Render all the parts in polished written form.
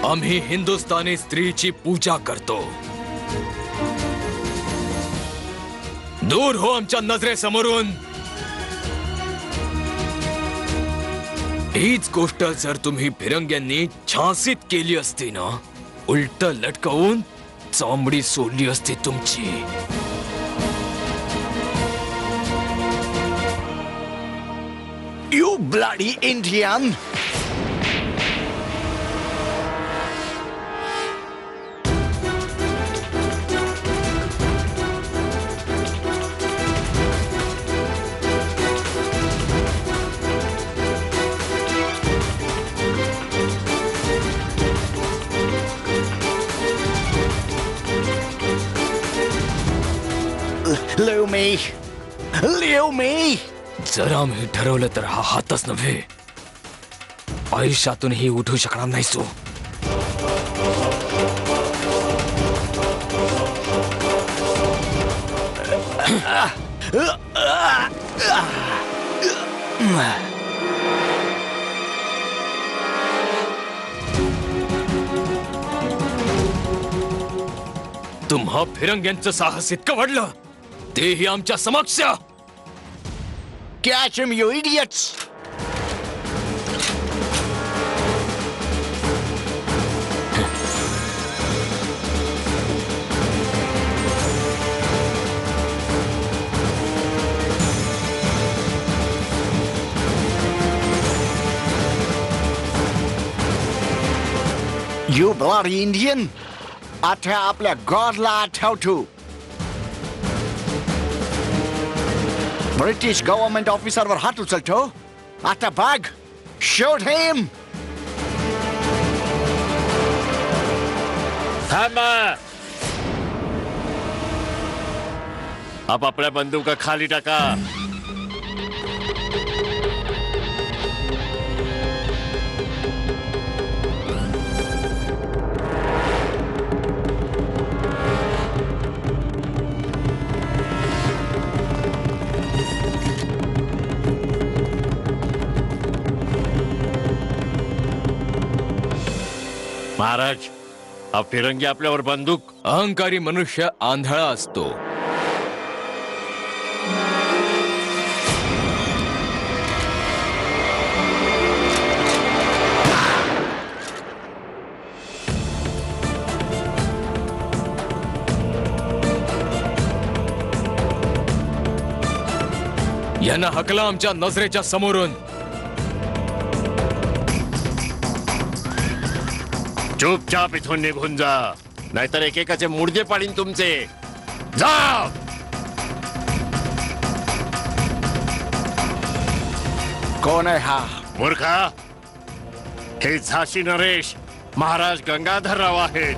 आम्ही हिंदुस्थानी स्त्रीची पूजा करतो. दूर हो आमच्या नजरेसमोरून. हीच गोष्ट जर तुम्ही फिरंग्यांनी झांसीत केली असती ना, उलट लटकवून चामडी सोडली असती तुमची. You bloody Indian! Leave me! Leave me! जर आम्ही ठरवलं तर हा हातच नव्हे, आयुष्यातूनही उठू शकणार नाही. सो तुम्हा फिरंग्यांचं साहस इतकं वाढलं, तेही आमच्या समक्ष. Catch him, you idiots! You bloody Indian! आता आपल्या गॉडला आठवतो. ब्रिटिश गव्हर्नमेंट ऑफिसरवर हात उचलतो. आता बघ, शूट हिम. थांबा. आपापल्या बंदुका खाली टाका. महाराज, हा फिरंगी आपल्यावर बंदूक. अहंकारी मनुष्य आंधळा असतो. यांना हकला आमच्या नजरेच्या समोरून. चुपचाप इथून निघून जा, नाहीतर एकेकाचे मुडदे पाडीन तुमचे. जा. कोण आहे हा? मूर्खा, हे झाशी नरेश महाराज गंगाधरराव आहेत.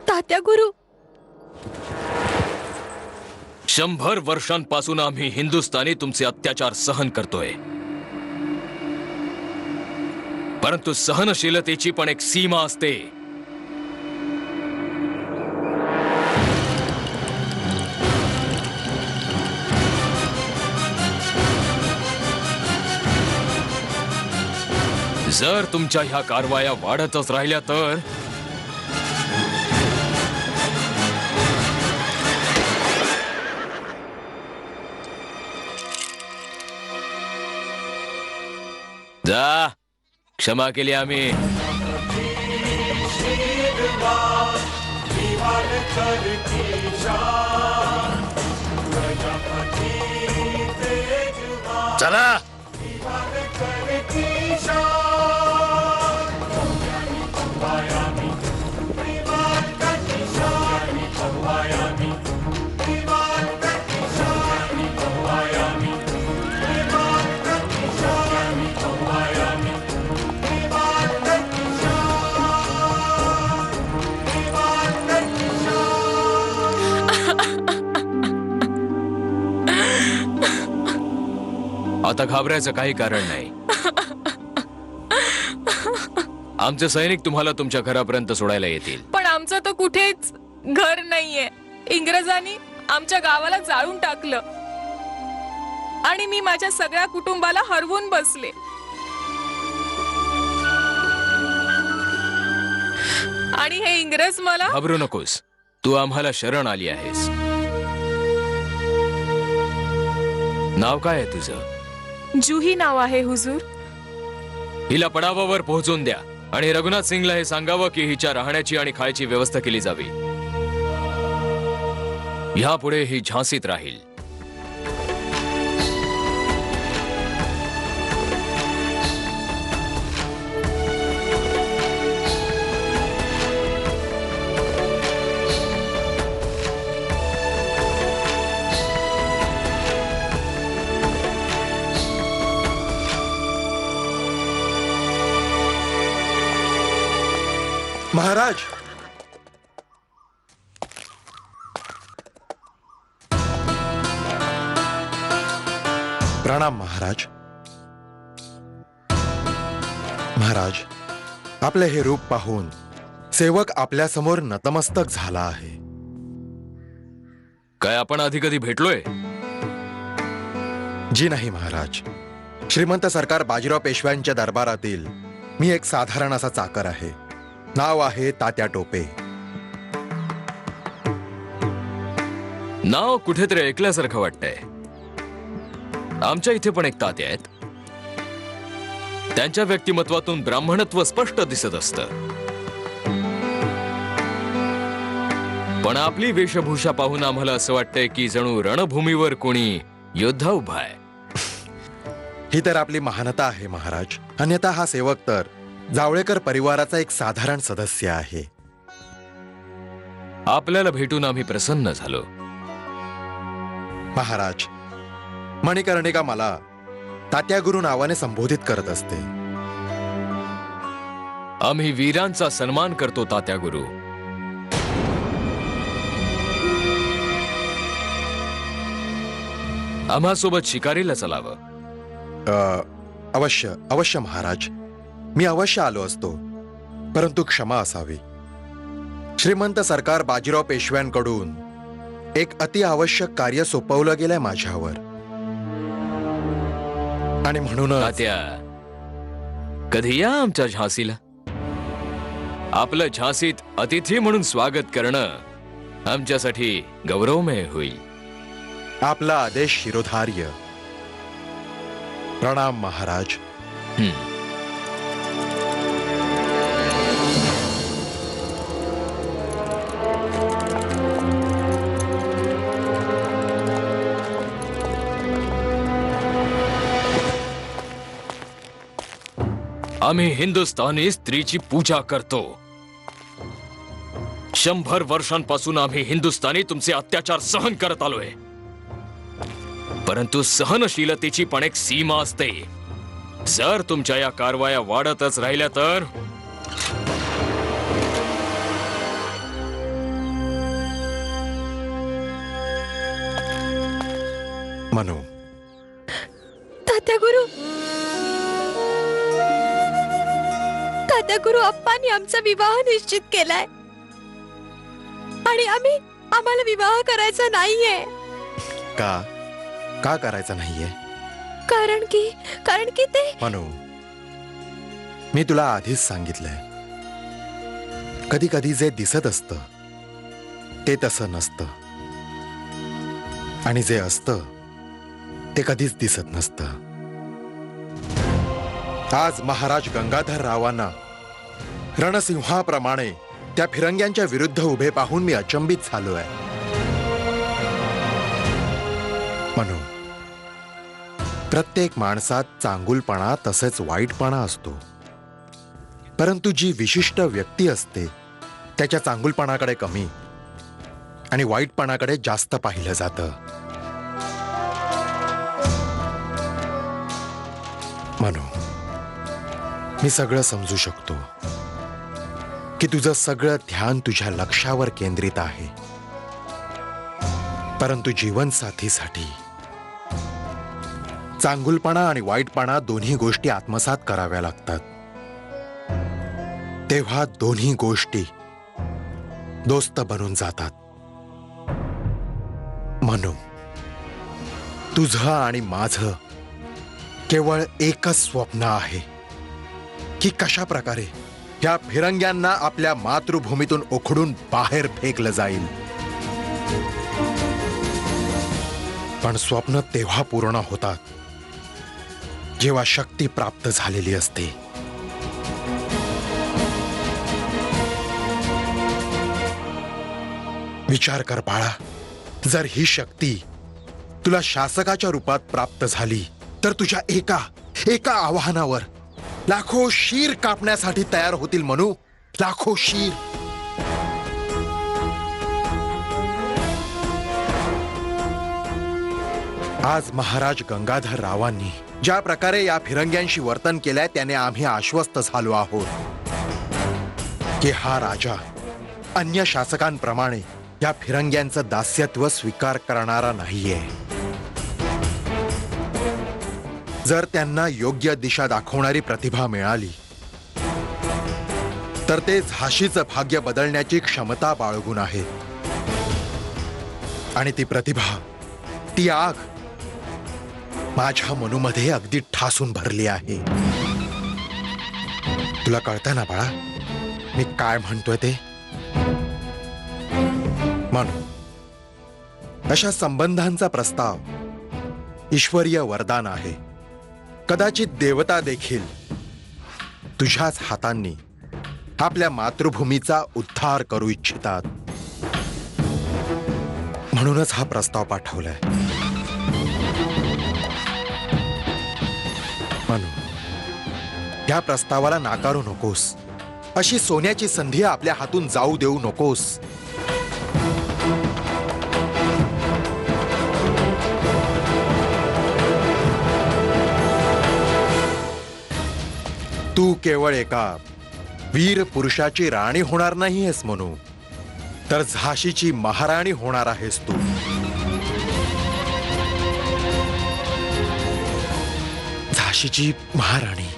तात्या गुरु, 100 वर्षांपासून आम्ही हिंदुस्थानी तुमचे अत्याचार सहन करतोय, परंतु सहनशीलतेची पण एक सीमा असते. जर तुमच्या ह्या कारवाया वाढतच राहिल्या तर जा. क्षमा केली आम्ही. चला. आता घाबरायचं काही कारण नाही. आमचे सैनिक तुम्हाला तुमच्या घरापर्यंत सोडायला येतील. पण आमचं तर कुठेच घर नाहीये. इंग्रजांनी आमच्या गावाला जाळून टाकलं आणि मी माझ्या सगळ्या कुटुंबाला हरवून बसले. आणि हे इंग्रज मला घाबरू नकोस, तू आम्हाला शरण आली आहेस. नाव काय आहे तुझं? जुही नाव आहे हुजूर. हिला पडावावर पोहोचून द्या आणि रघुनाथ सिंगला हे सांगावं की हिच्या राहण्याची आणि खायची व्यवस्था केली जावी. ह्यापुढे ही झांसीत राहील. महाराज, प्रणाम महाराज. महाराज, आपले हे रूप पाहून सेवक आपल्या समोर नतमस्तक झाला आहे. काय आपण आधी कधी भेटलोय? जी नाही महाराज. श्रीमंत सरकार बाजीराव पेशव्यांच्या दरबारातील मी एक साधारण असा चाकर आहे. नाव आहे तात्या टोपे. नाव कुठेतरी ऐकल्यासारखं वाटतंय. आमच्या इथे पण एक तात्या आहेत. त्यांच्या व्यक्तिमत्वातून ब्राह्मणत्व स्पष्ट दिसत असतं. पण आपली वेशभूषा पाहून आम्हाला असं वाटतंय की जणू रणभूमीवर कोणी योद्धा उभा आहे. ही तर आपली महानता आहे महाराज. अन्यथा हा सेवक तर जावळेकर परिवाराचा एक साधारण सदस्य आहे. आपल्याला भेटून आम्ही प्रसन्न झालो. महाराज, मणिकर्णिका मला तात्या गुरु नावाने संबोधित करत असते. आम्ही वीरांचा सन्मान करतो तात्या गुरु. आम्हासोबत शिकारीला चलावं. अवश्य अवश्य महाराज. मी अवश्य आलो असतो, परंतु क्षमा असावी. श्रीमंत सरकार बाजीराव पेशव्यांकडून एक अति आवश्यक कार्य सोपवलं गेलंय माझ्यावर आणि म्हणून तात्या, कधी या आमच्या झांसीला. आपलं झांसीत अतिथी म्हणून स्वागत करणं आमच्यासाठी गौरवमय होईल. आपला आदेश शिरोधार्य. प्रणाम महाराज. आम्ही हिंदुस्थानी स्त्रीची पूजा करतो. 100 वर्षांपासून आम्ही हिंदुस्थानी तुमचे अत्याचार सहन करत आलोय. परंतु सहनशीलतेची पण एक सीमा असते. जर तुमच्या या कारवाया वाढतच राहिल्या तर मनू. तात्या गुरु, तात्या गुरु, अप्पांनी आमचा विवाह निश्चित केलाय आणि आम्हाला विवाह करायचा नाहीये. का का करायचं नाहीये? कारण की ते मनू, मी तुला आधीच सांगितलंय, कधी कधी जे दिसत असतं ते तसं नसतं आणि जे असतं ते कधीच दिसत नसतं. आज महाराज गंगाधर रावांना रणसिंहाप्रमाणे त्या फिरंग्यांच्या विरुद्ध उभे पाहून मी अचंबित झालोय. म्हणून प्रत्येक माणसात चांगुलपणा तसेच वाईटपणा असतो, परंतु जी विशिष्ट व्यक्ती असते त्याच्या चांगुलपणाकडे कमी आणि वाईटपणाकडे जास्त पाहिलं जातं. म्हणून मी सगळं समजू शकतो की तुझं सगळं ध्यान तुझ्या लक्ष्यावर केंद्रित आहे, परंतु जीवनसाथीसाठी चांगुलपणा आणि वाईटपणा दोन्ही गोष्टी आत्मसात कराव्या लागतात. तेव्हा दोन्ही गोष्टी दोस्त बनून जातात. म्हणू तुझं आणि माझं केवळ एकच स्वप्न आहे की कशा प्रकारे या फिरंग्यांना आपल्या मातृभूमीतून उखडून बाहेर फेकलं जाईल. पण स्वप्न तेव्हा पूर्ण होतात जेव्हा शक्ती प्राप्त झालेली असते. विचार कर बाळा, जर ही शक्ती तुला शासकाच्या रूपात प्राप्त झाली तर तुझ्या एका आवाहनावर लाखो शीर कापण्यासाठी तयार होतील. म्हणू लाखो शीर. आज महाराज गंगाधर रावांनी ज्या प्रकारे या फिरंग्यांशी वर्तन केलंय त्याने आम्ही आश्वस्त झालो आहोत की हा राजा अन्य शासकांप्रमाणे या फिरंग्यांचं दास्यत्व स्वीकार करणारा नाहीये. जर त्यांना योग्य दिशा दाखवणारी प्रतिभा मिळाली तर ते झाशीचं भाग्य बदलण्याची क्षमता बाळगून आहेत. आणि ती प्रतिभा, ती आग माझ्या मनूमध्ये अगदी ठासून भरली आहे. तुला कळतं ना बाळा मी काय म्हणतोय ते? म्हणून अशा संबंधांचा प्रस्ताव ईश्वरीय वरदान आहे. कदाचित देवता देखील तुझ्याच हातांनी आपल्या मातृभूमीचा उद्धार करू इच्छितात. म्हणूनच हा प्रस्ताव पाठवलाय. म्हणून या प्रस्तावाला नाकारू नकोस. अशी सोन्याची संधी आपल्या हातून जाऊ देऊ नकोस. तू केवळ एका वीर पुरुषाची राणी होणार नाहीयेस म्हणू, तर झाशीची महाराणी होणार आहेस तू. झाशीची महाराणी.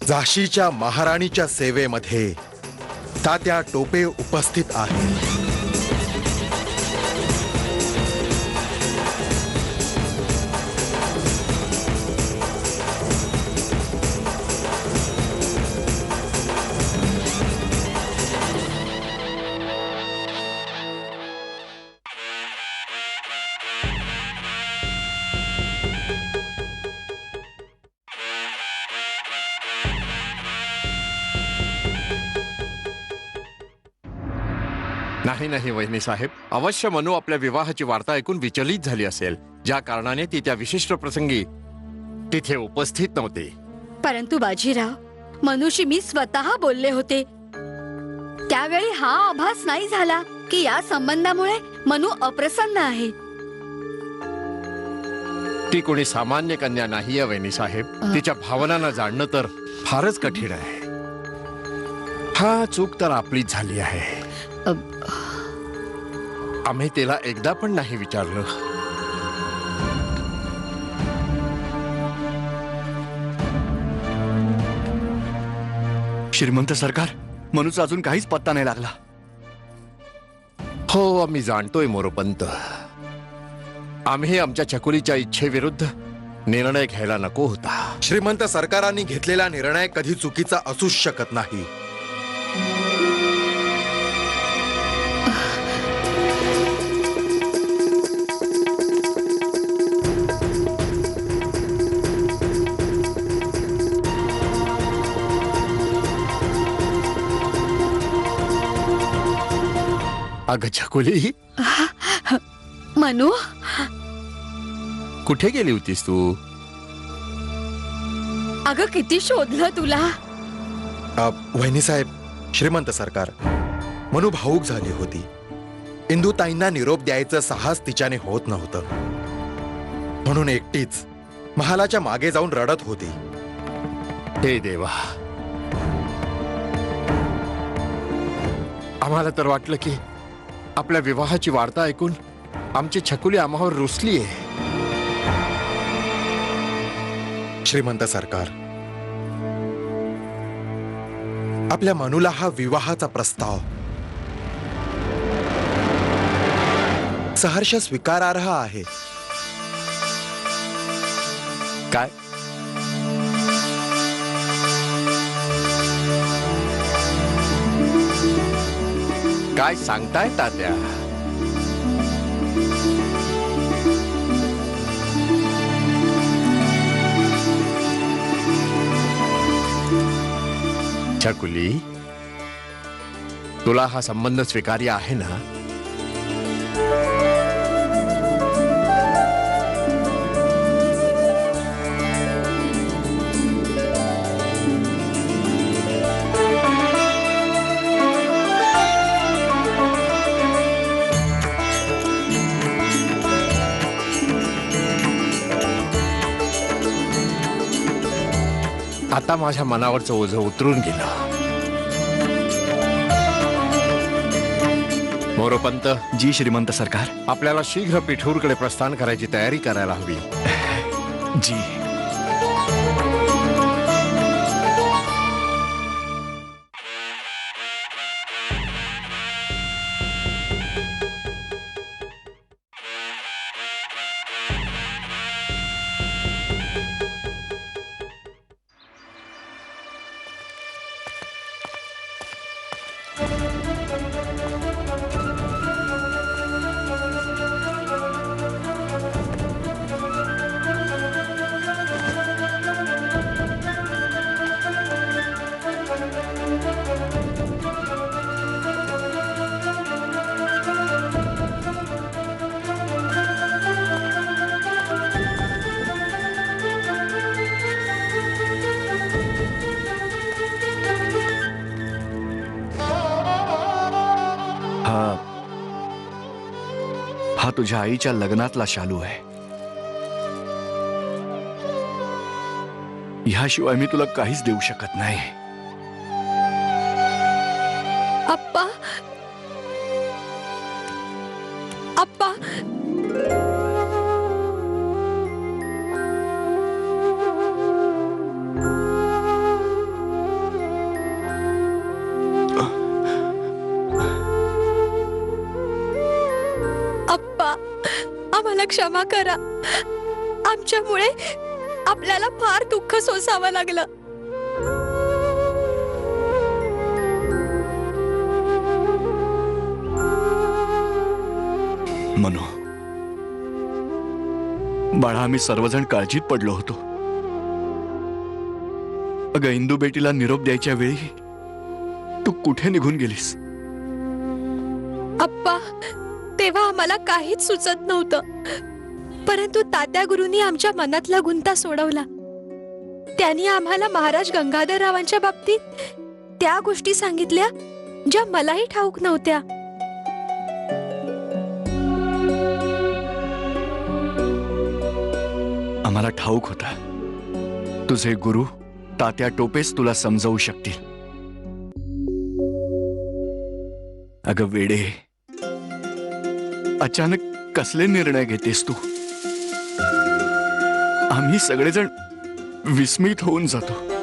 झाशीच्या महाराणीच्या सेवेमध्ये तात्या टोपे उपस्थित आहेत. नाही नाही वहिनी साहेब, अवश्य मनू आपल्या विवाहाची वार्ता ऐकून विचलित झाली असेल, ज्या कारणाने ती त्या विशिष्ट प्रसंगी तिथे उपस्थित नव्हते. परंतु बाजीराव, मनुशी मी स्वतः बोलले होते. त्यावेळी हा आभास नाही झाला की या संबंधामुळे मनू अप्रसन्न आहे. ती कोणी सामान्य कन्या नाहीये वहिनी साहेब. तिच्या भावनांना जाणणं तर फारच कठीण आहे. हा चूक तर आपलीच झाली आहे. आम्ही तिला एकदा पण नाही विचारलं. श्रीमंत सरकार, मनूचा अजून काहीच पत्ता नाही लागला. हो, आम्ही जाणतोय मोरोपंत. आम्ही आमच्या चकुलीच्या इच्छेविरुद्ध निर्णय घ्यायला नको होता. श्रीमंत सरकारांनी घेतलेला निर्णय कधी चुकीचा असूच शकत नाही. अगं चकुली, मनू, कुठे गेली होतीस तू? अगं किती शोधलं तुला. वहिनी साहेब, श्रीमंत सरकार, मनू भावूक झाली होती. इंदुताईंना निरोप द्यायचं साहस तिच्याने होत नव्हतं. म्हणून एकटीच महालाच्या मागे जाऊन रडत होती. हे देवा, आम्हाला तर वाटलं की आपल्या विवाहाची वार्ता ऐकून आमची छकुली आम्हावर रुसली आहे. श्रीमंत सरकार, आपल्या मनूला हा विवाहाचा प्रस्ताव सहर्ष स्वीकारार्ह आहे. काय? काय सांगताय तात्या? छकुली, तुला हा संबंध स्वीकार्य आहे ना? आता माझ्या मनावरचं ओझं उतरून गेलं. मोरोपंत, जी श्रीमंत सरकार. आपल्याला शीघ्र पिठूरकडे प्रस्थान करायची तयारी करायला हवी. जी. हा तुझ्या आईच्या लग्नातला शालू आहे. ह्याशिवाय मी तुला काहीच देऊ शकत नाही. आप्पा, आप्पा, आप्पा, आम्हाला क्षमा करा. आमच्यामुळे आपल्याला फार दुःख सोसावं लागलं. मनो, बाळा, आम्ही सर्वजण काळजीत पडलो होतो. अगं, इंदू बेटीला निरोप द्यायच्या वेळी तू कुठे निघून गेलीस? आप्पा, तेव्हा आम्हाला काहीच सुचत नव्हतं. परंतु तात्या गुरुंनी आमच्या मनातला गुंता सोडवला. त्यांनी आम्हाला महाराज गंगाधररावांच्या बाबतीत त्या गोष्टी सांगितल्या ज्या मलाही ठाऊक नव्हत्या. आम्हाला ठाऊक होता तुझे गुरु तात्या टोपेच तुला समजावू शकतील. अगं वेडे, अचानक कसले निर्णय घेतेस तू? आम्ही सगळेजण विस्मित होऊन जातो.